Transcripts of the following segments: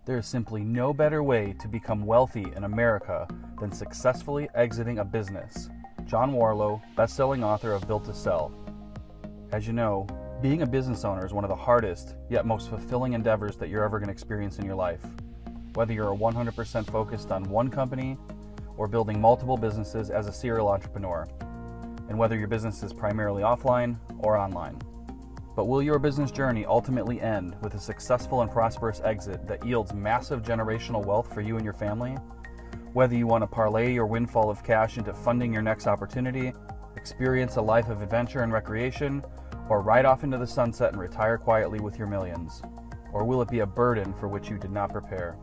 There is simply no better way to become wealthy in America than successfully exiting a business. John Warlow, best-selling author of Built to Sell. As you know, being a business owner is one of the hardest, yet most fulfilling endeavors that you're ever going to experience in your life. Whether you're 100% focused on one company or building multiple businesses as a serial entrepreneur, and whether your business is primarily offline or online. But will your business journey ultimately end with a successful and prosperous exit that yields massive generational wealth for you and your family? Whether you want to parlay your windfall of cash into funding your next opportunity, experience a life of adventure and recreation, or ride off into the sunset and retire quietly with your millions? Or will it be a burden for which you did not prepare?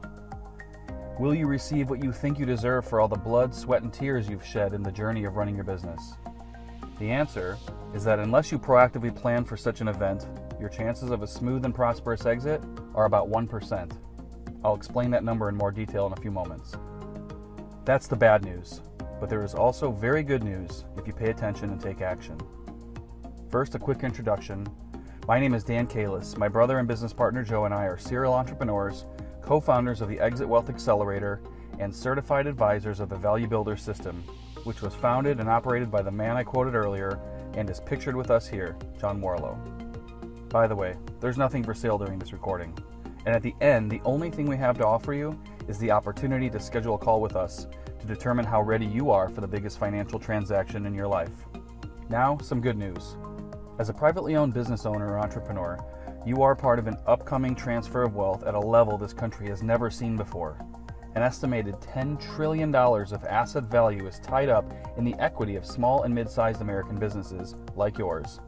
Will you receive what you think you deserve for all the blood, sweat, and tears you've shed in the journey of running your business? The answer is that unless you proactively plan for such an event, your chances of a smooth and prosperous exit are about 1%. I'll explain that number in more detail in a few moments. That's the bad news, but there is also very good news if you pay attention and take action. First, a quick introduction. My name is Dan Kalis. My brother and business partner Joe and I are serial entrepreneurs, co-founders of the ExitWealth Accelerator, and certified advisors of the Value Builder System, which was founded and operated by the man I quoted earlier and is pictured with us here, John Warlow. By the way, there's nothing for sale during this recording. And at the end, the only thing we have to offer you is the opportunity to schedule a call with us to determine how ready you are for the biggest financial transaction in your life. Now, some good news. As a privately owned business owner or entrepreneur, you are part of an upcoming transfer of wealth at a level this country has never seen before. An estimated $10 trillion of asset value is tied up in the equity of small and mid-sized American businesses like yours.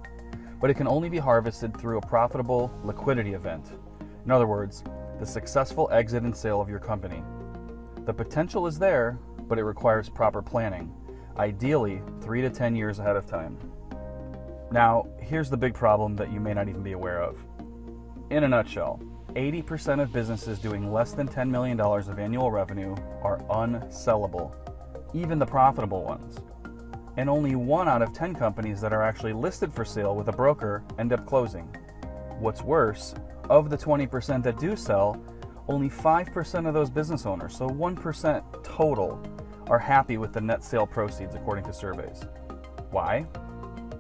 But it can only be harvested through a profitable liquidity event. In other words, the successful exit and sale of your company. The potential is there, but it requires proper planning, ideally 3 to 10 years ahead of time. Now, here's the big problem that you may not even be aware of. In a nutshell, 80% of businesses doing less than $10 million of annual revenue are unsellable, even the profitable ones. And only 1 out of 10 companies that are actually listed for sale with a broker end up closing. What's worse, of the 20% that do sell, only 5% of those business owners, so 1% total, are happy with the net sale proceeds according to surveys. Why?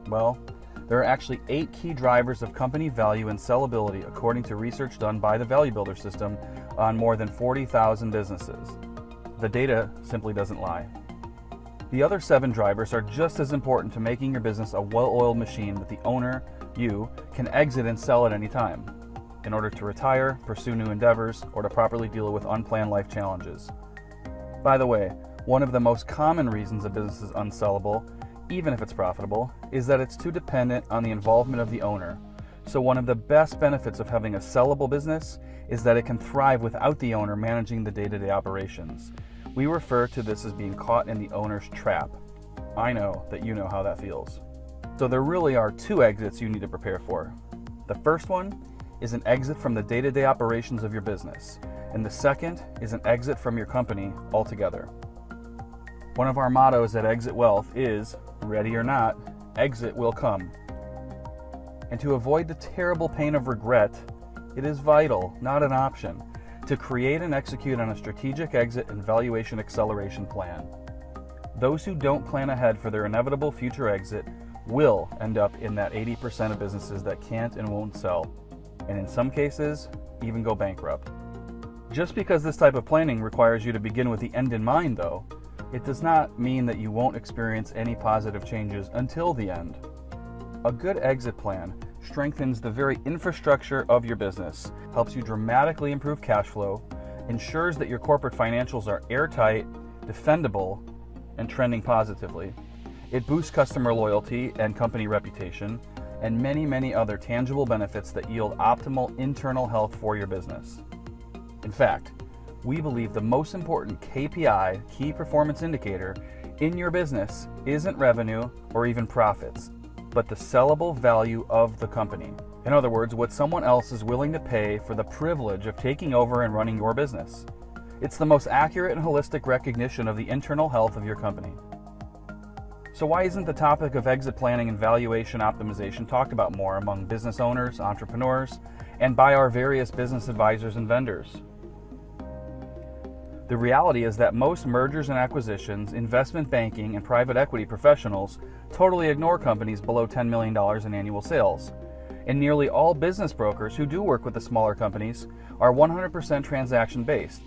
Well, there are actually 8 key drivers of company value and sellability according to research done by the Value Builder System on more than 40,000 businesses. The data simply doesn't lie. The other 7 drivers are just as important to making your business a well-oiled machine that the owner, you, can exit and sell at any time in order to retire, pursue new endeavors, or to properly deal with unplanned life challenges. By the way, one of the most common reasons a business is unsellable, even if it's profitable, is that it's too dependent on the involvement of the owner. So one of the best benefits of having a sellable business is that it can thrive without the owner managing the day-to-day operations. We refer to this as being caught in the owner's trap. I know that you know how that feels. So there really are 2 exits you need to prepare for. The first one is an exit from the day-to-day operations of your business, and the second is an exit from your company altogether. One of our mottos at ExitWealth is, ready or not, exit will come. And to avoid the terrible pain of regret, it is vital, not an option, to create and execute on a strategic exit and valuation acceleration plan. Those who don't plan ahead for their inevitable future exit will end up in that 80% of businesses that can't and won't sell, and in some cases, even go bankrupt. Just because this type of planning requires you to begin with the end in mind, though, it does not mean that you won't experience any positive changes until the end. A good exit plan strengthens the very infrastructure of your business, helps you dramatically improve cash flow, ensures that your corporate financials are airtight, defendable, and trending positively. It boosts customer loyalty and company reputation, and many, many other tangible benefits that yield optimal internal health for your business. In fact, we believe the most important KPI, key performance indicator, in your business isn't revenue or even profits, but the sellable value of the company. In other words, what someone else is willing to pay for the privilege of taking over and running your business. It's the most accurate and holistic recognition of the internal health of your company. So why isn't the topic of exit planning and valuation optimization talked about more among business owners, entrepreneurs, and by our various business advisors and vendors? The reality is that most mergers and acquisitions, investment banking, and private equity professionals totally ignore companies below $10 million in annual sales. And nearly all business brokers who do work with the smaller companies are 100% transaction-based,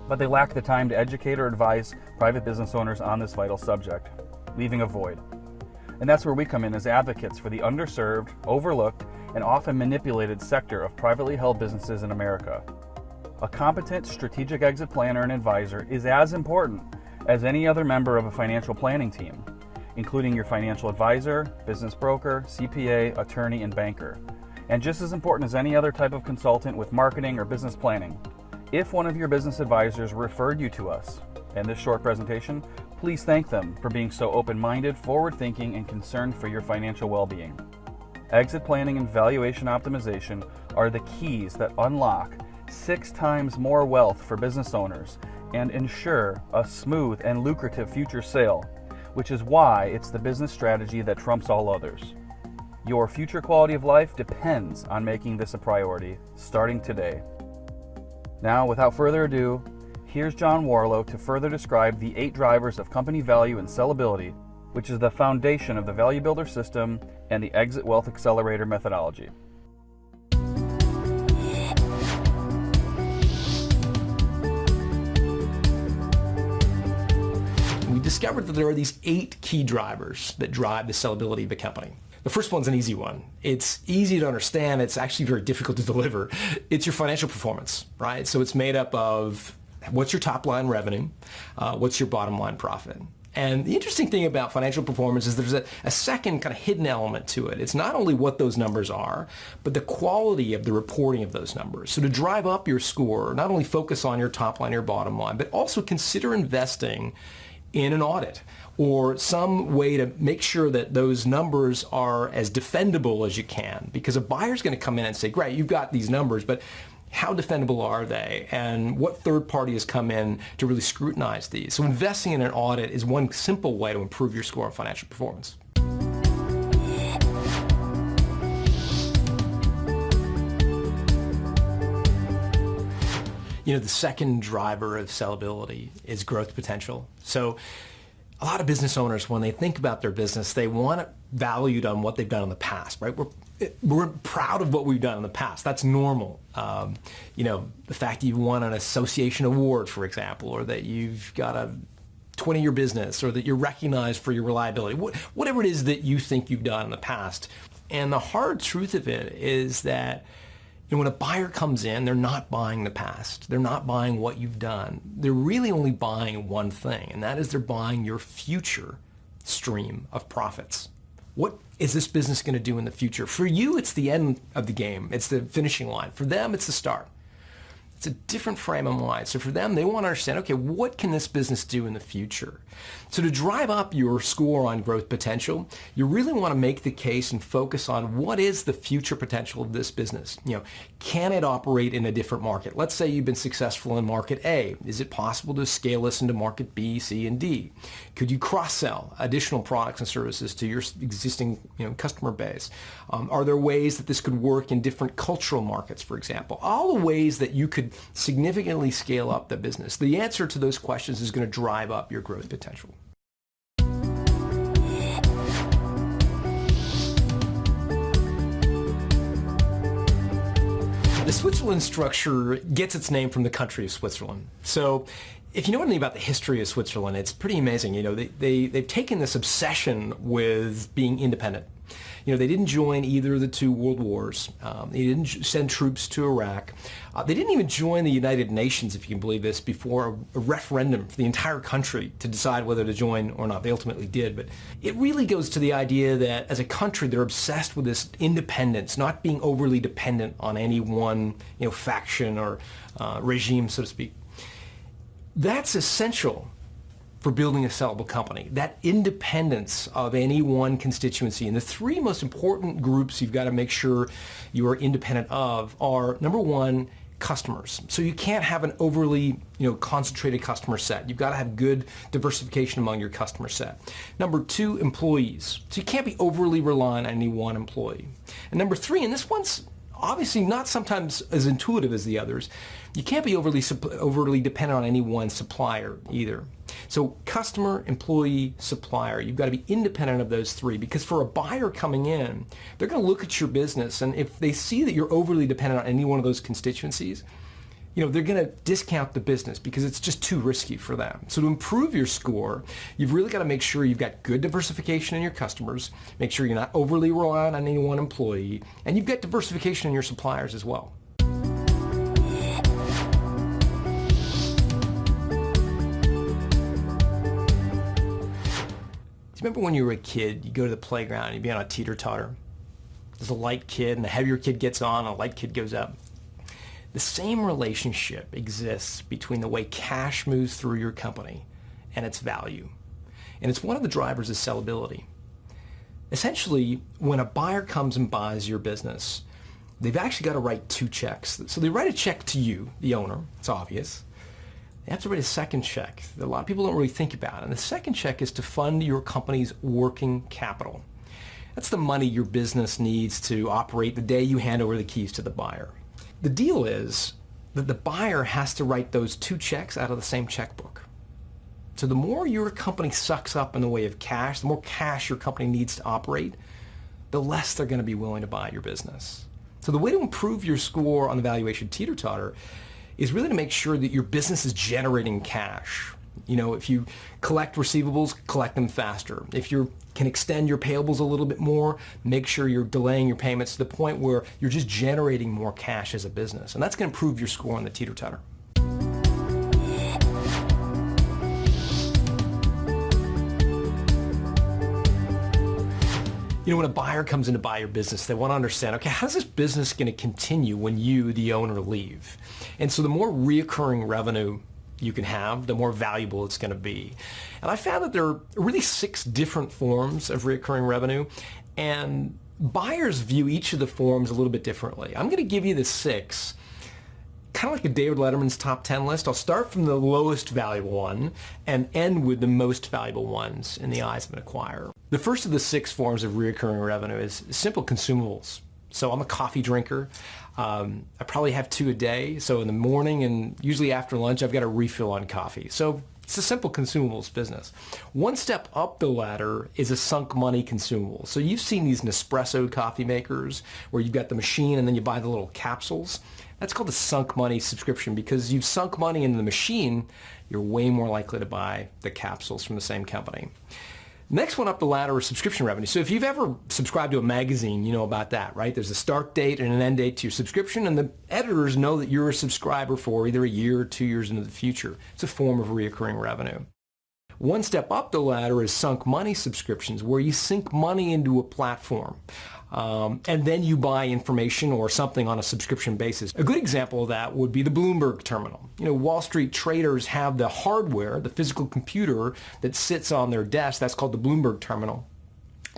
but they lack the time to educate or advise private business owners on this vital subject, leaving a void. And that's where we come in as advocates for the underserved, overlooked, and often manipulated sector of privately held businesses in America. A competent strategic exit planner and advisor is as important as any other member of a financial planning team, including your financial advisor, business broker, CPA, attorney, and banker, and just as important as any other type of consultant with marketing or business planning. If one of your business advisors referred you to us in this short presentation, please thank them for being so open-minded, forward-thinking, and concerned for your financial well-being. Exit planning and valuation optimization are the keys that unlock 6 times more wealth for business owners and ensure a smooth and lucrative future sale, which is why it's the business strategy that trumps all others. Your future quality of life depends on making this a priority, starting today. Now, without further ado, here's John Warlow to further describe the 8 drivers of company value and sellability, which is the foundation of the Value Builder system and the ExitWealth Accelerator methodology. We discovered that there are these 8 key drivers that drive the sellability of a company. The first one's an easy one. It's easy to understand. It's actually very difficult to deliver. It's your financial performance, right? So it's made up of what's your top line revenue, what's your bottom line profit. And the interesting thing about financial performance is there's a second kind of hidden element to it. It's not only what those numbers are, but the quality of the reporting of those numbers. So to drive up your score, not only focus on your top line, your bottom line, but also consider investing in an audit or some way to make sure that those numbers are as defendable as you can. Because a buyer's going to come in and say, great, you've got these numbers, but how defendable are they? And what third party has come in to really scrutinize these? So investing in an audit is one simple way to improve your score on financial performance. You know, the second driver of sellability is growth potential. So a lot of business owners, when they think about their business, they want it valued on what they've done in the past, right? We're proud of what we've done in the past. That's normal. You know, the fact that you won an association award, for example, or that you've got a 20-year business, or that you're recognized for your reliability, whatever it is that you think you've done in the past. And the hard truth of it is that when a buyer comes in, they're not buying the past. They're not buying what you've done. They're really only buying one thing, and that is they're buying your future stream of profits. What is this business going to do in the future? For you, it's the end of the game. It's the finishing line. For them, it's the start. It's a different frame of mind. So for them, they want to understand, okay, what can this business do in the future? So to drive up your score on growth potential, you really want to make the case and focus on what is the future potential of this business. You know, can it operate in a different market? Let's say you've been successful in market A. Is it possible to scale this into market B, C, and D? Could you cross-sell additional products and services to your existing customer base? Are there ways that this could work in different cultural markets, for example? All the ways that you could significantly scale up the business. The answer to those questions is going to drive up your growth potential. The Switzerland structure gets its name from the country of Switzerland. So if you know anything about the history of Switzerland, it's pretty amazing. You know, they've taken this obsession with being independent. You know, they didn't join either of the 2 world wars. They didn't send troops to Iraq. They didn't even join the United Nations, if you can believe this, before a referendum for the entire country to decide whether to join or not. They ultimately did. But it really goes to the idea that as a country, they're obsessed with this independence, not being overly dependent on any one faction or regime, so to speak. That's essential for building a sellable company, that independence of any one constituency. And the 3 most important groups you've got to make sure you are independent of are, number 1, customers. So you can't have an overly concentrated customer set. You've got to have good diversification among your customer set. Number 2, employees. So you can't be overly reliant on any one employee. And number 3, and this one's obviously not sometimes as intuitive as the others. You can't be overly dependent on any one supplier either. So customer, employee, supplier, you've got to be independent of those three, because for a buyer coming in, they're going to look at your business, and if they see that you're overly dependent on any one of those constituencies, they're going to discount the business because it's just too risky for them. So to improve your score, you've really got to make sure you've got good diversification in your customers, make sure you're not overly reliant on any one employee, and you've got diversification in your suppliers as well. Do you remember when you were a kid, you go to the playground, you'd be on a teeter-totter. There's a light kid, and the heavier kid gets on, a light kid goes up. The same relationship exists between the way cash moves through your company and its value. And it's one of the drivers of sellability. Essentially, when a buyer comes and buys your business, they've actually got to write two checks. So they write a check to you, the owner, it's obvious. They have to write a second check that a lot of people don't really think about. And the second check is to fund your company's working capital. That's the money your business needs to operate the day you hand over the keys to the buyer. The deal is that the buyer has to write those two checks out of the same checkbook. So the more your company sucks up in the way of cash, the more cash your company needs to operate, the less they're going to be willing to buy your business. So the way to improve your score on the valuation teeter-totter is really to make sure that your business is generating cash. If you collect receivables, collect them faster. If you can extend your payables a little bit more, make sure you're delaying your payments to the point where you're just generating more cash as a business. And that's going to improve your score on the teeter-totter. When a buyer comes in to buy your business, they want to understand, okay, how's this business going to continue when you, the owner, leave? And so the more reoccurring revenue you can have, the more valuable it's going to be. And I found that there are really 6 different forms of recurring revenue, and buyers view each of the forms a little bit differently. I'm going to give you the 6, kind of like a David Letterman's top 10 list. I'll start from the lowest valuable one and end with the most valuable ones in the eyes of an acquirer. The first of the 6 forms of recurring revenue is simple consumables. So I'm a coffee drinker. I probably have 2 a day. So in the morning and usually after lunch, I've got a refill on coffee. So it's a simple consumables business. One step up the ladder is a sunk money consumable. So you've seen these Nespresso coffee makers where you've got the machine and then you buy the little capsules. That's called a sunk money subscription, because you've sunk money into the machine, you're way more likely to buy the capsules from the same company. Next one up the ladder is subscription revenue. So if you've ever subscribed to a magazine, you know about that, right? There's a start date and an end date to your subscription, and the editors know that you're a subscriber for either a year or 2 years into the future. It's a form of recurring revenue. One step up the ladder is sunk money subscriptions, where you sink money into a platform. And then you buy information or something on a subscription basis. A good example of that would be the Bloomberg terminal. Wall Street traders have the hardware, the physical computer that sits on their desk. That's called the Bloomberg terminal.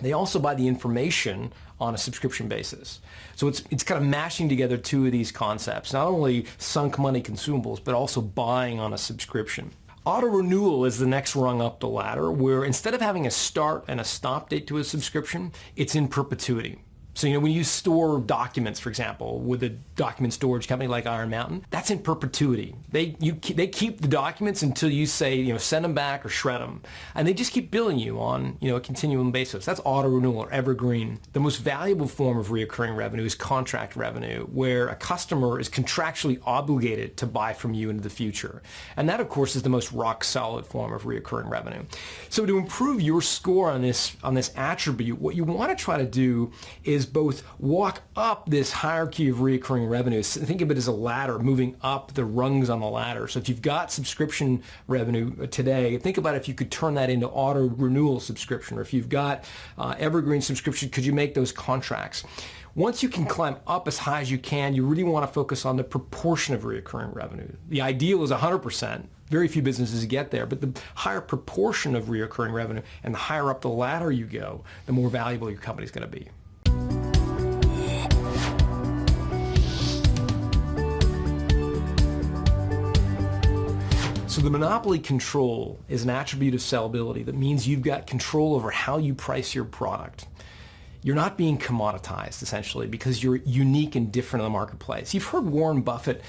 They also buy the information on a subscription basis. So it's kind of mashing together 2 of these concepts, not only sunk money consumables, but also buying on a subscription. Auto renewal is the next rung up the ladder, where instead of having a start and a stop date to a subscription, it's in perpetuity. So, when you store documents, for example, with a document storage company like Iron Mountain, that's in perpetuity. They keep the documents until you say, send them back or shred them. And they just keep billing you on, a continuum basis. That's auto renewal or evergreen. The most valuable form of recurring revenue is contract revenue, where a customer is contractually obligated to buy from you into the future. And that, of course, is the most rock solid form of recurring revenue. So to improve your score on this attribute, what you want to try to do is both walk up this hierarchy of recurring revenue. Think of it as a ladder moving up the rungs on the ladder. So if you've got subscription revenue today, think about if you could turn that into auto renewal subscription, or if you've got evergreen subscription, could you make those contracts? Once you can climb up as high as you can, you really want to focus on the proportion of recurring revenue. The ideal is 100%. Very few businesses get there, but the higher proportion of recurring revenue and the higher up the ladder you go, the more valuable your company is going to be. So the monopoly control is an attribute of sellability that means you've got control over how you price your product. you're not being commoditized, essentially, because you're unique and different in the marketplace. You've heard Warren Buffett,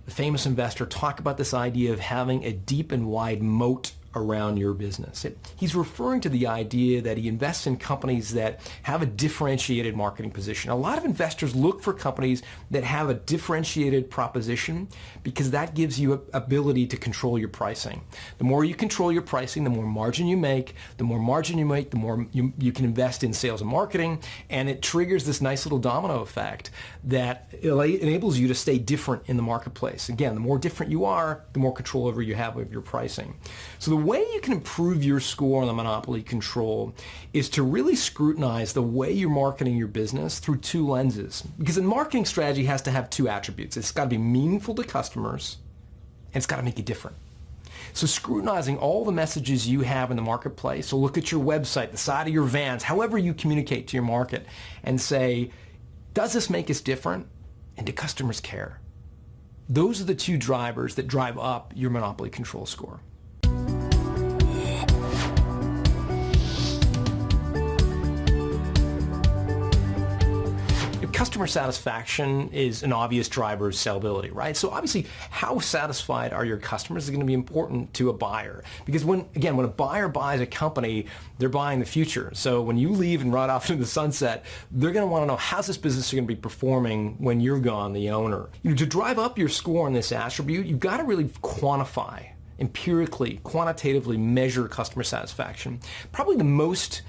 the famous investor, talk about this idea of having a deep and wide moat around your business. He's referring to the idea that he invests in companies that have a differentiated marketing position. A lot of investors look for companies that have a differentiated proposition because that gives you ability to control your pricing. The more you control your pricing, the more margin you make. The more margin you make, the more you can invest in sales and marketing, and it triggers this nice little domino effect that enables you to stay different in the marketplace. Again, the more different you are, the more control over you have of your pricing. So the way you can improve your score on the monopoly control is to really scrutinize the way you're marketing your business through two lenses. Because a marketing strategy has to have two attributes. It's got to be meaningful to customers, and it's got to make it different. So scrutinizing all the messages you have in the marketplace, so look at your website, the side of your vans, however you communicate to your market, and say, does this make us different? And do customers care? Those are the two drivers that drive up your monopoly control score. Customer satisfaction is an obvious driver of sellability, right? So obviously, how satisfied are your customers is going to be important to a buyer. Because when a buyer buys a company, they're buying the future. So when you leave and ride off into the sunset, they're going to want to know, how's this business going to be performing when you're gone, the owner? To drive up your score on this attribute, you've got to really quantify, empirically, quantitatively measure customer satisfaction. Probably the most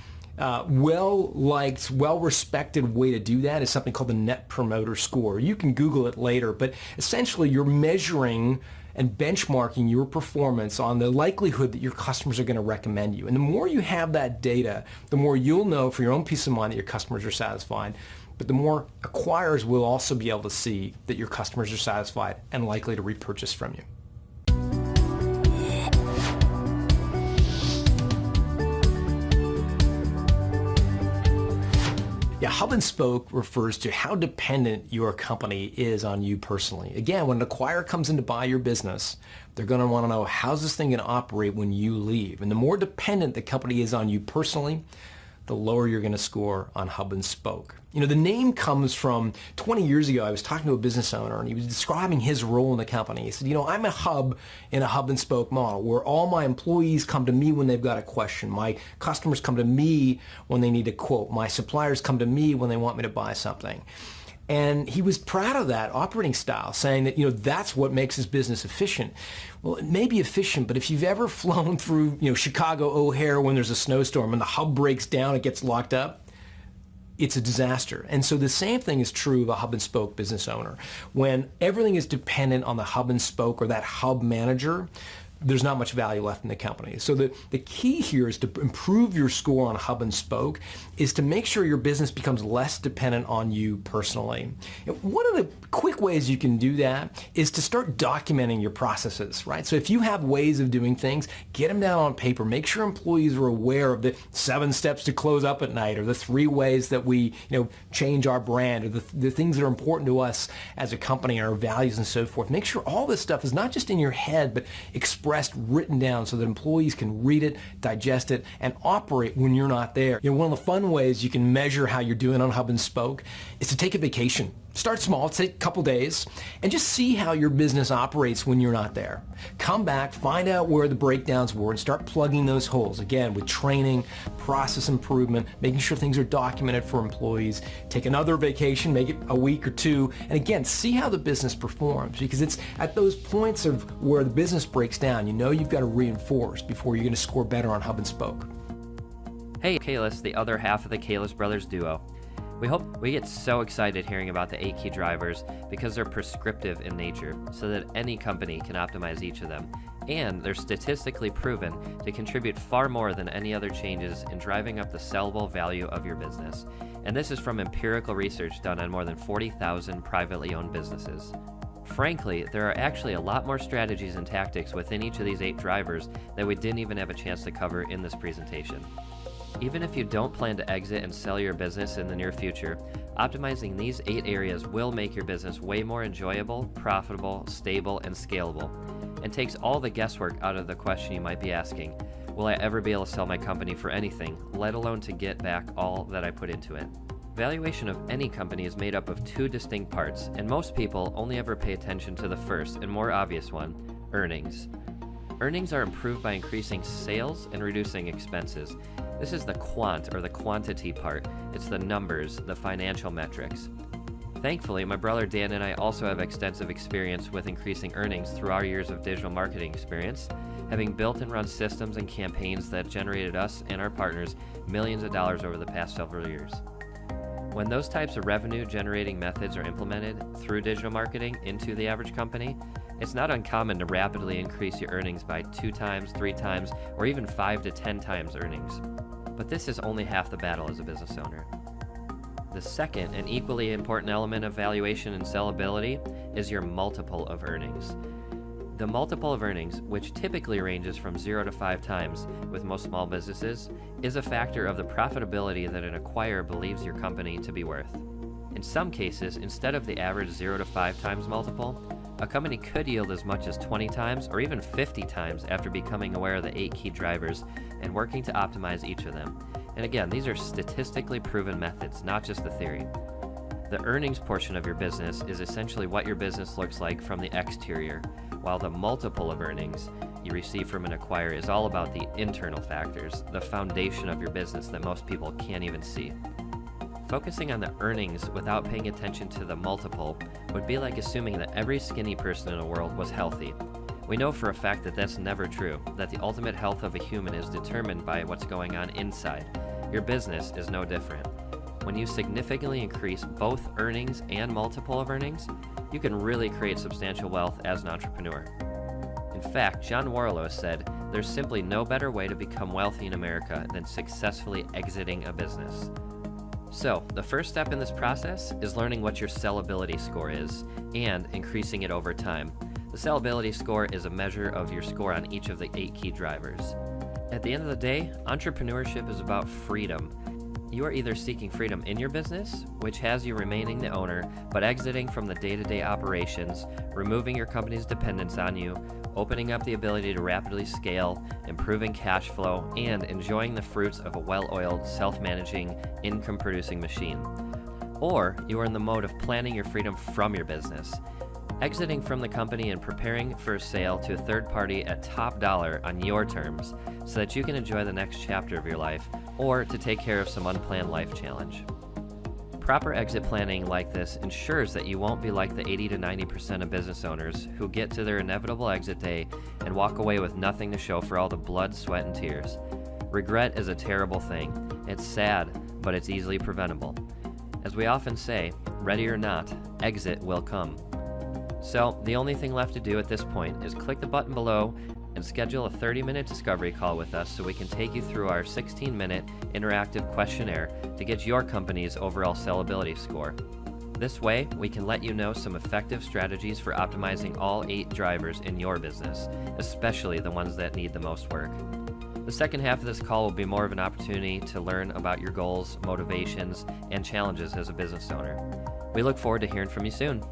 well-liked, well-respected way to do that is something called the Net Promoter Score. You can Google it later, but essentially you're measuring and benchmarking your performance on the likelihood that your customers are going to recommend you. And the more you have that data, the more you'll know for your own peace of mind that your customers are satisfied, but the more acquirers will also be able to see that your customers are satisfied and likely to repurchase from you. Yeah, hub and spoke refers to how dependent your company is on you personally. Again, when an acquirer comes in to buy your business, they're going to want to know, how's this thing going to operate when you leave? And the more dependent the company is on you personally, the lower you're going to score on hub and spoke. You know, the name comes from 20 years ago. I was talking to a business owner and he was describing his role in the company. He said, you know, I'm a hub in a hub and spoke model where all my employees come to me when they've got a question. My customers come to me when they need a quote. My suppliers come to me when they want me to buy something. And he was proud of that operating style, saying that, you know, that's what makes his business efficient. Well, it may be efficient, but if you've ever flown through, you know, Chicago O'Hare when there's a snowstorm and the hub breaks down, it gets locked up, it's a disaster. And so the same thing is true of a hub and spoke business owner. When everything is dependent on the hub and spoke or that hub manager, there's not much value left in the company. So the key here is to improve your score on hub and spoke is to make sure your business becomes less dependent on you personally. And one of the quick ways you can do that is to start documenting your processes, right? So if you have ways of doing things, get them down on paper. Make sure employees are aware of the 7 steps to close up at night or the 3 ways that we, you know, change our brand or the things that are important to us as a company, our values and so forth. Make sure all this stuff is not just in your head, but expressed, written down so that employees can read it, digest it, and operate when you're not there. You know, one of the fun ways you can measure how you're doing on hub and spoke is to take a vacation. Start small, take a couple days, and just see how your business operates when you're not there. Come back, find out where the breakdowns were, and start plugging those holes. Again, with training, process improvement, making sure things are documented for employees. Take another vacation, make it a week or 2, and again, see how the business performs, because it's at those points of where the business breaks down, you know you've got to reinforce before you're going to score better on hub and spoke. Hey, Kalis, the other half of the Kalis brothers duo. We get so excited hearing about the 8 key drivers because they're prescriptive in nature so that any company can optimize each of them. And they're statistically proven to contribute far more than any other changes in driving up the sellable value of your business. And this is from empirical research done on more than 40,000 privately owned businesses. Frankly, there are actually a lot more strategies and tactics within each of these 8 drivers that we didn't even have a chance to cover in this presentation. Even if you don't plan to exit and sell your business in the near future, optimizing these 8 areas will make your business way more enjoyable, profitable, stable, and scalable, and takes all the guesswork out of the question you might be asking, will I ever be able to sell my company for anything, let alone to get back all that I put into it? Valuation of any company is made up of two distinct parts, and most people only ever pay attention to the first and more obvious one, earnings. Earnings are improved by increasing sales and reducing expenses. This is the quant or the quantity part. It's the numbers, the financial metrics. Thankfully, my brother Dan and I also have extensive experience with increasing earnings through our years of digital marketing experience, having built and run systems and campaigns that generated us and our partners millions of dollars over the past several years. When those types of revenue generating methods are implemented through digital marketing into the average company, it's not uncommon to rapidly increase your earnings by 2 times, 3 times, or even 5 to 10 times earnings. But this is only half the battle as a business owner. The second and equally important element of valuation and sellability is your multiple of earnings. The multiple of earnings, which typically ranges from 0 to 5 times with most small businesses, is a factor of the profitability that an acquirer believes your company to be worth. In some cases, instead of the average 0 to 5 times multiple, a company could yield as much as 20 times or even 50 times after becoming aware of the 8 key drivers and working to optimize each of them. And again, these are statistically proven methods, not just the theory. The earnings portion of your business is essentially what your business looks like from the exterior, while the multiple of earnings you receive from an acquirer is all about the internal factors, the foundation of your business that most people can't even see. Focusing on the earnings without paying attention to the multiple would be like assuming that every skinny person in the world was healthy. We know for a fact that that's never true, that the ultimate health of a human is determined by what's going on inside. Your business is no different. When you significantly increase both earnings and multiple of earnings, you can really create substantial wealth as an entrepreneur. In fact, John Warlow said, "There's simply no better way to become wealthy in America than successfully exiting a business." So, the first step in this process is learning what your sellability score is and increasing it over time. The sellability score is a measure of your score on each of the 8 key drivers. At the end of the day, entrepreneurship is about freedom. You are either seeking freedom in your business, which has you remaining the owner, but exiting from the day-to-day operations, removing your company's dependence on you, opening up the ability to rapidly scale, improving cash flow, and enjoying the fruits of a well-oiled, self-managing, income-producing machine. Or you are in the mode of planning your freedom from your business, exiting from the company and preparing for a sale to a third party at top dollar on your terms so that you can enjoy the next chapter of your life or to take care of some unplanned life challenge. Proper exit planning like this ensures that you won't be like the 80 to 90% of business owners who get to their inevitable exit day and walk away with nothing to show for all the blood, sweat, and tears. Regret is a terrible thing. It's sad, but it's easily preventable. As we often say, ready or not, exit will come. So the only thing left to do at this point is click the button below and schedule a 30-minute discovery call with us so we can take you through our 16-minute interactive questionnaire to get your company's overall sellability score. This way, we can let you know some effective strategies for optimizing all 8 drivers in your business, especially the ones that need the most work. The second half of this call will be more of an opportunity to learn about your goals, motivations, and challenges as a business owner. We look forward to hearing from you soon.